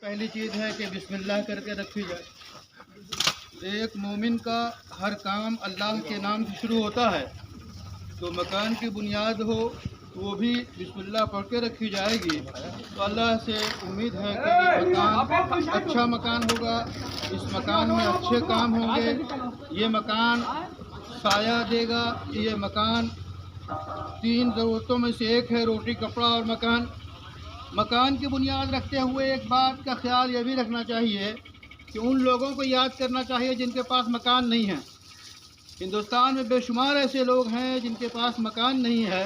पहली चीज़ है कि बिस्मिल्लाह करके रखी जाए। एक मोमिन का हर काम अल्लाह के नाम से शुरू होता है, तो मकान की बुनियाद हो वो भी बिस्मिल्लाह पढ़ के रखी जाएगी। तो अल्लाह से उम्मीद है कि ये मकान अच्छा मकान होगा, इस मकान में अच्छे काम होंगे, ये मकान साया देगा। ये मकान 3 ज़रूरतों में से एक है, रोटी, कपड़ा और मकान। मकान की बुनियाद रखते हुए एक बात का ख्याल ये भी रखना चाहिए कि उन लोगों को याद करना चाहिए जिनके पास मकान नहीं है। हिंदुस्तान में बेशुमार ऐसे लोग हैं जिनके पास मकान नहीं है,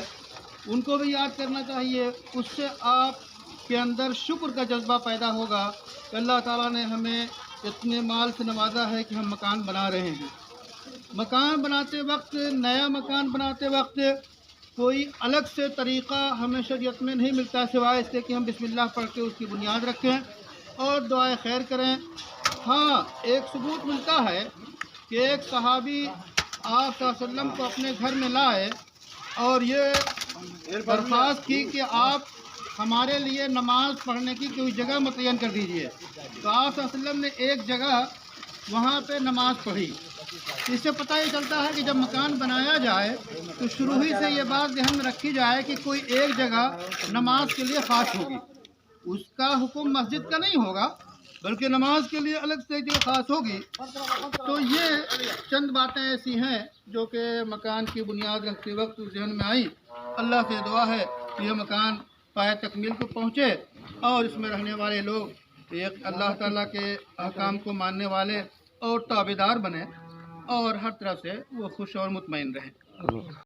उनको भी याद करना चाहिए। उससे आपके अंदर शुक्र का जज्बा पैदा होगा कि अल्लाह ताला ने हमें इतने माल से नवाजा है कि हम मकान बना रहे हैं। मकान बनाते वक्त, नया मकान बनाते वक्त कोई अलग से तरीक़ा हमें शरीयत में नहीं मिलता सिवाय इसके कि हम बिस्मिल्लाह पढ़ के उसकी बुनियाद रखें और दुआए खैर करें। हाँ, एक सबूत मिलता है कि एक सहाबी आप सल्लल्लाहु अलैहि वसल्लम को अपने घर में लाए और ये दरख्वास्त की कि आप हमारे लिए नमाज़ पढ़ने की कोई जगह मुतय्यन कर दीजिए। तो आप सल्लल्लाहु अलैहि वसल्लम ने एक जगह वहाँ पे नमाज़ पढ़ी। इससे पता ये चलता है कि जब मकान बनाया जाए तो शुरू ही से ये बात ध्यान में रखी जाए कि कोई एक जगह नमाज के लिए ख़ास होगी। उसका हुक्म मस्जिद का नहीं होगा, बल्कि नमाज के लिए अलग से जो ख़ास होगी। तो ये चंद बातें ऐसी हैं जो कि मकान की बुनियाद रखते वक्त जहन में आई। अल्लाह से दुआ है कि यह मकान पाए तकमील को पहुँचे और इसमें रहने वाले लोग एक अल्लाह ताला के अहकाम को मानने वाले और ताबेदार बने और हर तरह से वो खुश और मुतमईन रहें।